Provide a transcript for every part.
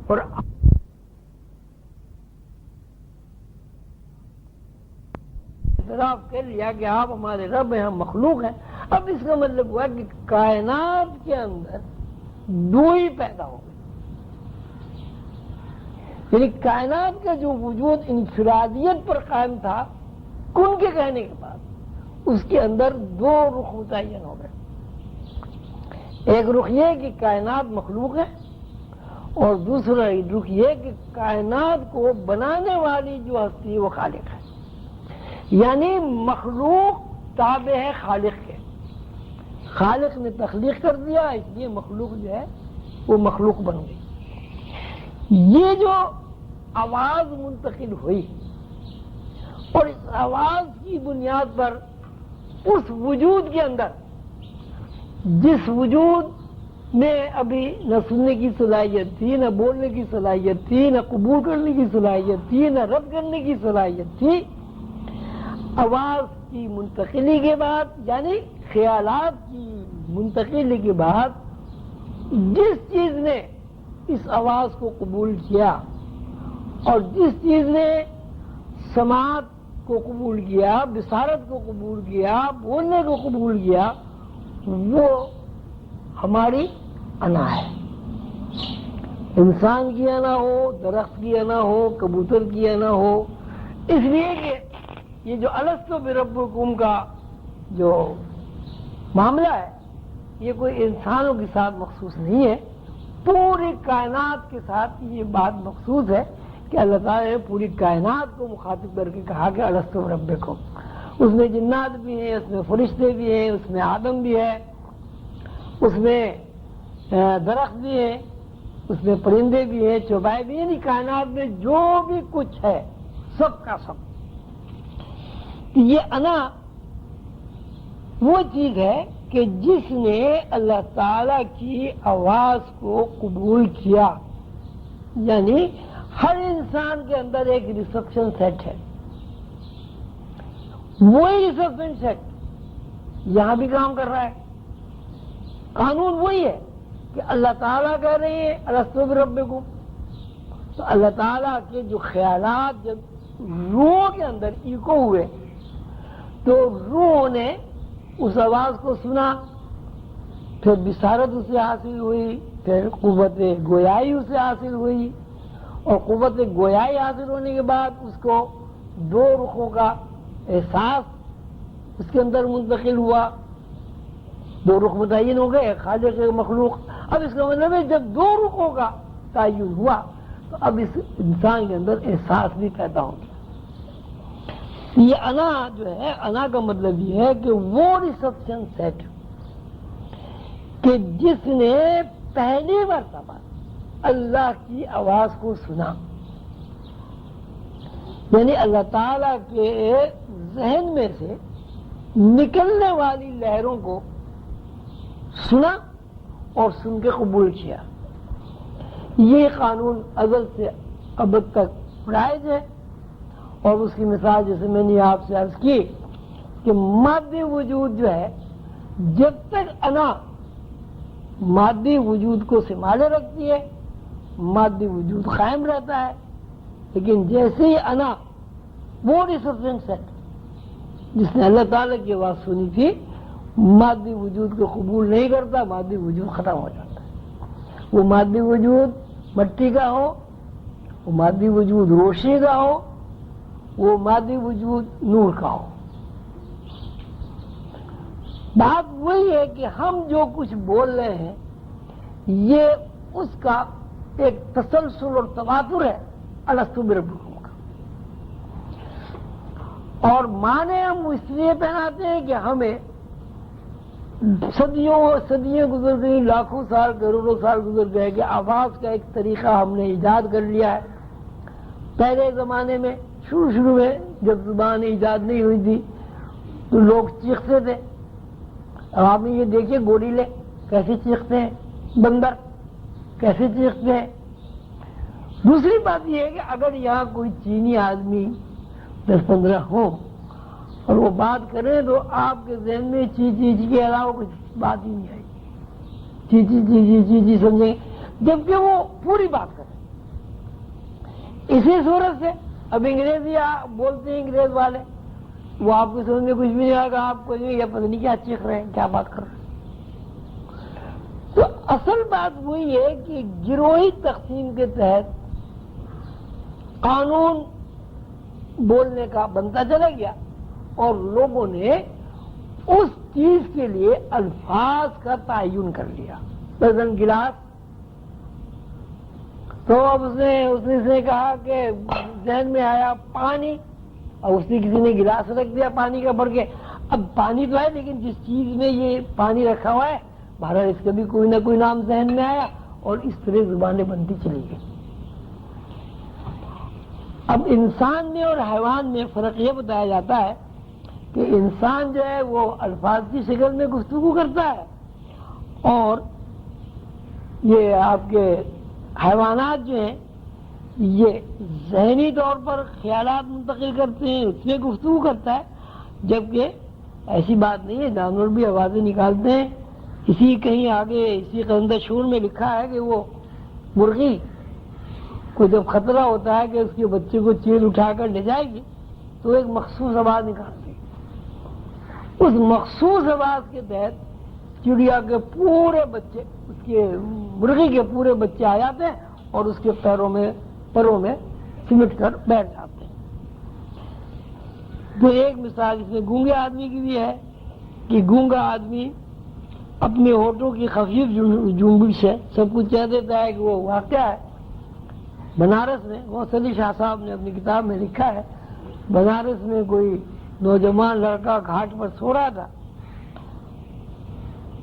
اور اعتراف کر لیا کہ آپ ہمارے رب ہیں، ہم مخلوق ہیں، اب اس کا مطلب ہوا کہ کائنات کے اندر دو ہی پیدا ہو گئے، یعنی کائنات کا جو وجود انفرادیت پر قائم تھا کن کے کہنے کے بعد اس کے اندر دو رخ متعین ہو گئے۔ ایک رخ یہ کہ کائنات مخلوق ہے، اور دوسرا رخ یہ کہ کائنات کو بنانے والی جو ہستی ہے وہ خالق ہے، یعنی مخلوق تابع ہے خالق کے، خالق نے تخلیق کر دیا اس لیے مخلوق جو ہے وہ مخلوق بن گئی۔ یہ جو آواز منتقل ہوئی اور اس آواز کی بنیاد پر اس وجود کے اندر جس وجود میں ابھی نہ سننے کی صلاحیت تھی، نہ بولنے کی صلاحیت تھی، نہ قبول کرنے کی صلاحیت تھی، نہ رد کرنے کی صلاحیت تھی، آواز کی منتقلی کے بعد یعنی خیالات کی منتقلی کے بعد جس چیز نے اس آواز کو قبول کیا اور جس چیز نے سماعت کو قبول کیا، بصارت کو قبول کیا، بولنے کو قبول کیا، وہ ہماری انا ہے۔ انسان کی انا ہو، درخت کی انا ہو، کبوتر کی انا ہو، اس لیے کہ یہ جو الستو بربکم کا جو معاملہ ہے یہ کوئی انسانوں کے ساتھ مخصوص نہیں ہے، پوری کائنات کے ساتھ یہ بات مخصوص ہے کہ اللہ تعالیٰ نے پوری کائنات کو مخاطب کر کے کہا کہ الستو بربکم۔ اس میں جنات بھی ہیں، اس میں فرشتے بھی ہیں، اس میں آدم بھی ہے، اس میں درخت بھی ہیں، اس میں پرندے بھی ہیں، چوپائے بھی ہیں، یعنی کائنات میں جو بھی کچھ ہے سب کا سب۔ یہ انا وہ چیز ہے کہ جس نے اللہ تعالی کی آواز کو قبول کیا، یعنی ہر انسان کے اندر ایک ریسپشن سیٹ ہے، وہی ریسپشن سیٹ یہاں بھی کام کر رہا ہے۔ قانون وہی ہے کہ اللہ تعالیٰ کہہ رہے ہیں الستو بربکم، تو اللہ تعالیٰ کے جو خیالات جب روح کے اندر ایکو ہوئے تو روح نے اس آواز کو سنا، پھر بصارت اسے حاصل ہوئی، پھر قوت گویائی اسے حاصل ہوئی، اور قوت گویائی حاصل ہونے کے بعد اس کو دو رخوں کا احساس اس کے اندر منتقل ہوا، دو رخ متعین ہو گئے، خالق مخلوق۔ اب اس کا مطلب ہے جب دو رخوں کا تعین ہوا تو اب اس انسان کے اندر احساس بھی پیدا ہو گیا۔ یہ انا جو ہے، انا کا مطلب یہ ہے کہ وہ ریسپشن سیٹ کہ جس نے پہلی مرتبہ اللہ کی آواز کو سنا، یعنی اللہ تعالی کے ذہن میں سے نکلنے والی لہروں کو سنا اور سن کے قبول کیا۔ یہ قانون ازل سے ابد تک رائج ہے، اور اس کی مثال جیسے میں نے آپ سے عرض کی کہ مادی وجود جو ہے جب تک انا مادی وجود کو سنبھالے رکھتی ہے مادی وجود قائم رہتا ہے، لیکن جیسے ہی انا وہ ریسپشن سیٹ جس نے اللہ تعالیٰ کی آواز سنی تھی مادی وجود کو قبول نہیں کرتا، مادی وجود ختم ہو جاتا ہے۔ وہ مادی وجود مٹی کا ہو، وہ مادی وجود روشنی کا ہو، وہ مادی وجود نور کا ہو۔ بات وہی ہے کہ ہم جو کچھ بول رہے ہیں یہ اس کا ایک تسلسل اور تواتر ہے الستو بربکم کا، اور معنی ہم اس لیے پہناتے ہیں کہ ہمیں صدیاں گزر گئی، لاکھوں سال کروڑوں سال گزر گئے کہ آواز کا ایک طریقہ ہم نے ایجاد کر لیا ہے۔ پہلے زمانے میں شروع میں جب زبان ایجاد نہیں ہوئی تھی تو لوگ چیختے تھے، اب آپ نے یہ دیکھیے گوریلے کیسے چیختے ہیں، بندر کیسے چیختے ہیں۔ دوسری بات یہ ہے کہ اگر یہاں کوئی چینی آدمی 10-15 ہو اور وہ بات کریں تو آپ کے ذہن میں چی کے علاوہ کچھ بات ہی نہیں آئی، چی سمجھیں، جبکہ وہ پوری بات کریں، اسی صورت سے اب انگریزی بولتے ہیں انگریز والے، وہ آپ کو سمجھ میں کچھ بھی نہیں آئے گا، آپ کو یہ پتہ نہیں کیا چیخ رہے ہیں، کیا بات کر رہے ہیں۔ تو اصل بات وہی ہے کہ گروہی تقسیم کے تحت قانون بولنے کا بنتا چلا گیا اور لوگوں نے اس چیز کے لیے الفاظ کا تعین کر لیا۔ مثلاً گلاس، تو اب اس نے کہا کہ ذہن میں آیا پانی، اور اس نے کسی نے گلاس رکھ دیا پانی کا بھر کے۔ اب پانی تو ہے لیکن جس چیز میں یہ پانی رکھا ہوا ہے بہرحال اس کا بھی کوئی نہ کوئی نام ذہن میں آیا اور اس طرح زبانیں بنتی چلی گئی۔ اب انسان میں اور حیوان میں فرق یہ بتایا جاتا ہے کہ انسان جو ہے وہ الفاظ کی شکل میں گفتگو کرتا ہے، اور یہ آپ کے حیوانات جو ہیں یہ ذہنی طور پر خیالات منتقل کرتے ہیں، اس میں گفتگو کرتا ہے، جبکہ ایسی بات نہیں ہے، جانور بھی آوازیں نکالتے ہیں۔ اسی کہیں آگے اسی قلندہ شور میں لکھا ہے کہ وہ مرغی کو جب خطرہ ہوتا ہے کہ اس کے بچے کو چیل اٹھا کر لے جائے گی تو ایک مخصوص آواز نکالتی ہے، اس مخصوص آواز کے تحت چڑیا کے پورے بچے، اس کے مرغی کے پورے بچے آ جاتے ہیں اور اس کے پروں میں سمٹ کر بیٹھ جاتے ہیں۔ تو ایک مثال اس میں گونگے آدمی کی بھی ہے کہ گونگا آدمی اپنے ہونٹوں کی خفیف جنبش سے سب کچھ کہہ دیتا ہے کہ وہ واقعہ ہے بنارس میں، محسن علی شاہ صاحب نے اپنی کتاب میں لکھا ہے، بنارس میں کوئی نوجوان لڑکا گھاٹ پر سو رہا تھا،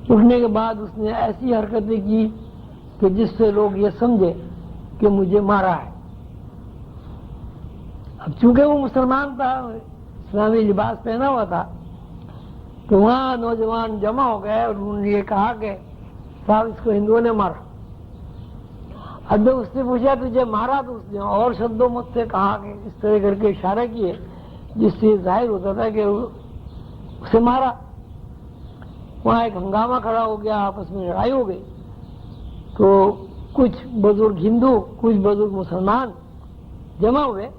اٹھنے کے بعد اس نے ایسی حرکتیں کی کہ جس سے لوگ یہ سمجھے کہ مجھے مارا ہے۔ اب چونکہ وہ مسلمان تھا، اسلامی لباس پہنا ہوا تھا، تو وہاں نوجوان جمع ہو گئے اور انہوں نے یہ کہا کہ صاحب اس کو ہندوؤں نے مارا۔ اب جب اس نے پوچھا تجھے مارا تو اس نے اور شدوں مت سے کہا کہ اس طرح کر کے اشارہ کیے جس سے ظاہر ہوتا تھا کہ اسے مارا۔ وہاں ایک ہنگامہ کھڑا ہو گیا، آپس میں لڑائی ہو گئی، تو کچھ بزرگ ہندو کچھ بزرگ مسلمان جمع ہوئے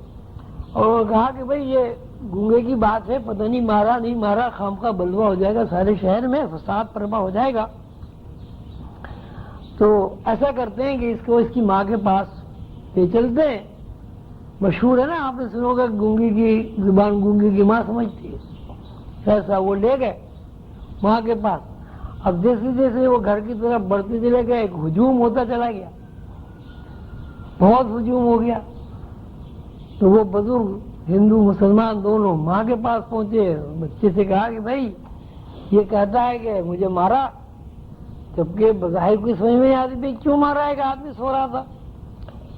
اور انہوں نے کہا کہ بھئی یہ گونگے کی بات ہے، پتہ نہیں مارا نہیں مارا، خامخواہ بلوہ ہو جائے گا سارے شہر میں، فساد برپا ہو جائے گا، تو ایسا کرتے ہیں کہ اس کو اس کی ماں کے پاس لے چلتے ہیں۔ مشہور ہے نا، آپ نے سنا ہوگا گونگی کی زبان گونگی کی ماں سمجھتی ہے، ایسا وہ لے گئے ماں کے پاس۔ اب جیسے جیسے وہ گھر کی طرف بڑھتے چلے گئے ایک ہجوم ہوتا چلا گیا، بہت ہجوم ہو گیا، تو وہ بزرگ ہندو مسلمان دونوں ماں کے پاس پہنچے، بچے سے کہا کہ بھائی یہ کہتا ہے کہ مجھے مارا، جبکہ بظاہر کوئی سمجھ میں نہیں آتی تھی کیوں مارا ہے کہ آدمی سو رہا تھا،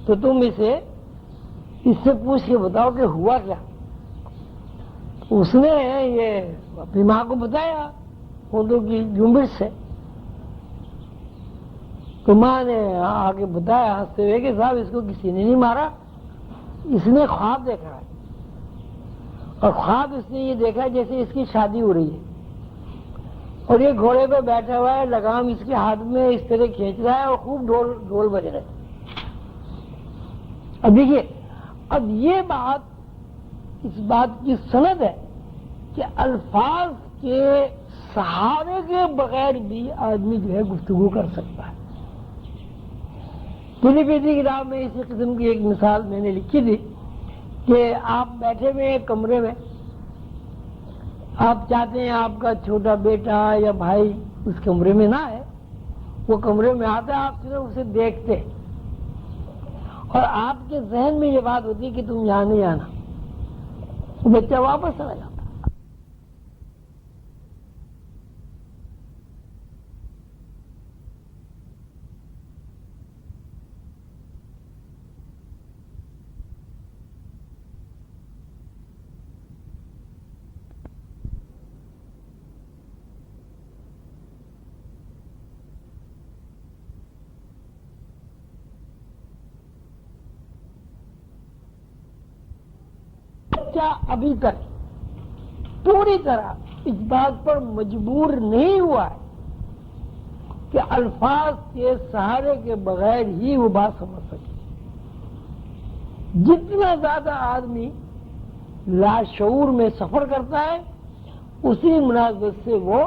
تو تم اس سے پوچھ کے بتاؤ کہ ہوا کیا۔ اس نے یہ اپنی ماں کو بتایا ہونٹوں کی جنبش سے، تو ماں نے آگے بتایا ہنستے ہوئے کہ صاحب اس کو کسی نے نہیں مارا، اس نے خواب دیکھا ہے، اور خواب اس نے یہ دیکھا ہے جیسے اس کی شادی ہو رہی ہے، اور یہ گھوڑے پہ بیٹھا ہوا ہے، لگام اس کے ہاتھ میں اس طرح کھینچ رہا ہے اور خوب ڈھول بج رہے۔ اب دیکھیے، اب یہ بات اس بات کی سند ہے کہ الفاظ کے سہارے کے بغیر بھی آدمی جو ہے گفتگو کر سکتا ہے۔ پوری پیتی کتاب میں اسی قسم کی ایک مثال میں نے لکھی تھی کہ آپ بیٹھے ہوئے ایک کمرے میں، آپ چاہتے ہیں آپ کا چھوٹا بیٹا یا بھائی اس کمرے میں نہ ہے، وہ کمرے میں آتا ہے، آپ صرف اسے دیکھتے اور آپ کے ذہن میں یہ بات ہوتی ہے کہ تم یہاں نہیں آنا، وہ بچہ واپس چلا جاتا۔ ابھی تک پوری طرح اس بات پر مجبور نہیں ہوا ہے کہ الفاظ کے سہارے کے بغیر ہی وہ بات سمجھ سکے۔ جتنا زیادہ آدمی لاشعور میں سفر کرتا ہے اسی مناسبت سے وہ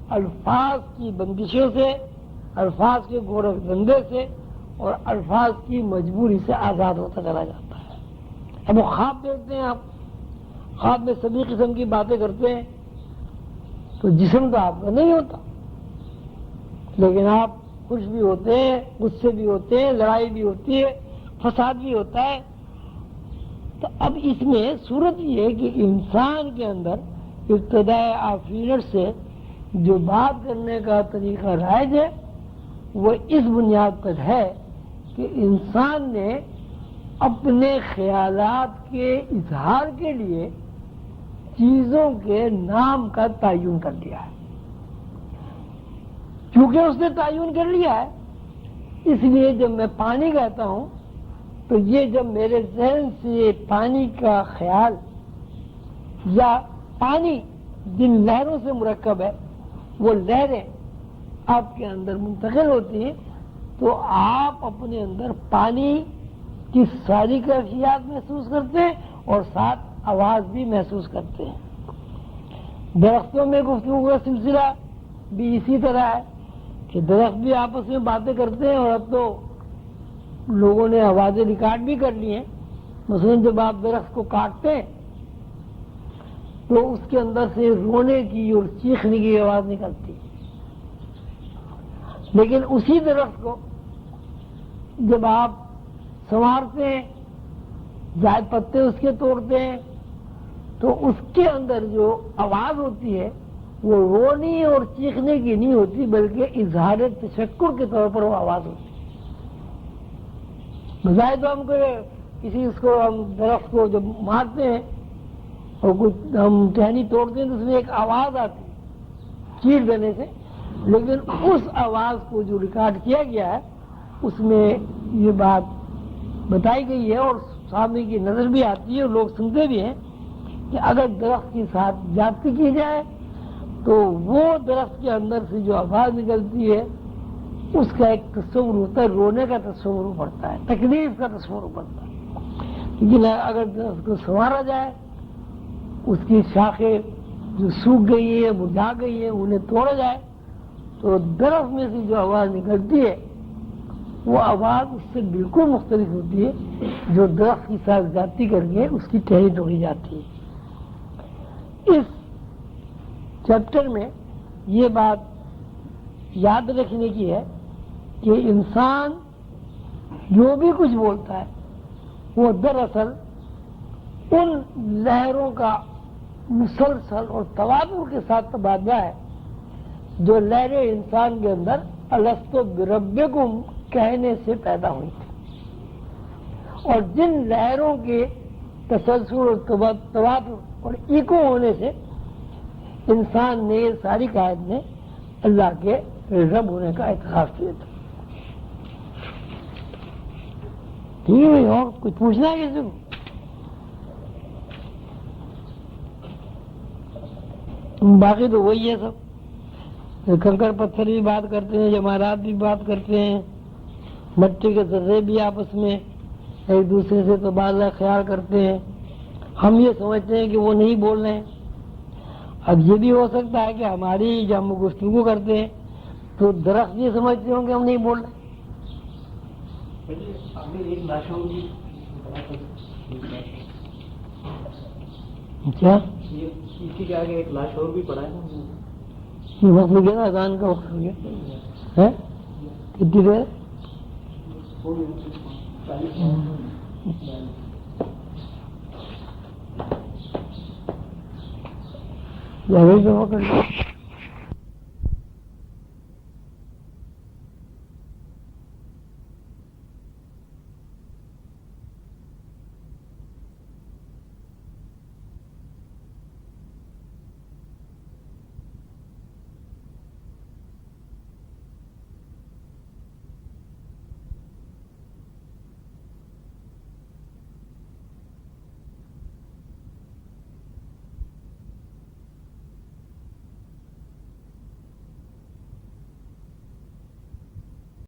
الفاظ کی بندشوں سے، الفاظ کے گورکھ دھندے سے اور الفاظ کی مجبوری سے آزاد ہوتا چلا جاتا ہے۔ اب وہ خواب دیکھتے ہیں، آپ خواب میں سبھی قسم کی باتیں کرتے ہیں تو جسم تو آپ کا نہیں ہوتا، لیکن آپ خوش بھی ہوتے ہیں، غصے بھی ہوتے ہیں، لڑائی بھی ہوتی ہے، فساد بھی ہوتا ہے۔ تو اب اس میں صورت یہ ہے کہ انسان کے اندر ابتدائے آفرینت سے جو بات کرنے کا طریقہ رائج ہے وہ اس بنیاد پر ہے کہ انسان نے اپنے خیالات کے اظہار کے لیے چیزوں کے نام کا تعین کر لیا ہے۔ چونکہ اس نے تعین کر لیا ہے اس لیے جب میں پانی کہتا ہوں تو یہ جب میرے ذہن سے پانی کا خیال یا پانی جن لہروں سے مرکب ہے وہ لہریں آپ کے اندر منتقل ہوتی ہیں تو آپ اپنے اندر پانی کی ساری کیفیات محسوس کرتے ہیں اور ساتھ آواز بھی محسوس کرتے ہیں۔ درختوں میں گفتگو کا سلسلہ بھی اسی طرح ہے کہ درخت بھی آپس میں باتیں کرتے ہیں، اور اب تو لوگوں نے آوازیں ریکارڈ بھی کر لی ہیں۔ مثلا جب آپ درخت کو کاٹتے ہیں تو اس کے اندر سے رونے کی اور چیخنے کی آواز نکلتی، لیکن اسی درخت کو جب آپ سنوارتے ہیں، زائد پتے اس کے توڑتے ہیں، تو اس کے اندر جو آواز ہوتی ہے وہ رونے اور چیخنے کی نہیں ہوتی بلکہ اظہار تشکر کے طور پر وہ آواز ہوتی ہے۔ بظاہر تو ہم کسی اس کو ہم درخت کو جب مارتے ہیں اور کچھ ہم ٹہنی توڑتے ہیں تو اس میں ایک آواز آتی ہے چیر دینے سے، لیکن اس آواز کو جو ریکارڈ کیا گیا ہے اس میں یہ بات بتائی گئی ہے اور سامنے کی نظر بھی آتی ہے اور لوگ سنتے بھی ہیں کہ اگر درخت کے ساتھ زیادتی کی جائے تو وہ درخت کے اندر سے جو آواز نکلتی ہے اس کا ایک تصور ہوتا ہے، رونے کا تصور پڑتا ہے، تکلیف کا تصور پڑتا ہے۔ لیکن اگر درخت کو سنوارا جائے، اس کی شاخیں جو سوکھ گئی ہے، مرجھا گئی ہے، انہیں توڑا جائے تو درخت میں سے جو آواز نکلتی ہے وہ آواز اس سے بالکل مختلف ہوتی ہے جو درخت کی ساتھ زیادتی کر کے اس کی ٹہنی توڑی جاتی ہے۔ اس چیپٹر میں یہ بات یاد رکھنے کی ہے کہ انسان جو بھی کچھ بولتا ہے وہ دراصل ان لہروں کا مسلسل اور تواتر کے ساتھ تبادلہ ہے جو لہریں انسان کے اندر الستو بربکم کہنے سے پیدا ہوئی تھی، اور جن لہروں کے تسلسل اور تواتر اور ایکو ہونے سے انسان نے ساری کائنات نے اللہ کے رب ہونے کا اعتراف کیا تھا۔ ٹھیک ہے، اور کچھ پوچھنا ہے کسی کو؟ باقی تو وہی ہے سب، کنکر پتھر بھی بات کرتے ہیں، جمارات بھی بات کرتے ہیں، مٹی کے ذرے بھی آپس میں ایک دوسرے سے تبادلہ خیال کرتے ہیں۔ ہم یہ سمجھتے ہیں کہ وہ نہیں بول رہے ہیں۔ اب یہ بھی ہو سکتا ہے کہ ہماری جب ہم گفتگو کرتے ہیں تو درخت یہ سمجھتے ہوں کہ ہم نہیں بول رہے۔ کیا اسی کے آگے ایک لاشعور بھی پڑا ہے، یہ وقت ہو گیا نا، اذان کا وقت ہو گیا ہے، کتنی دیر؟ جاوید کا وقت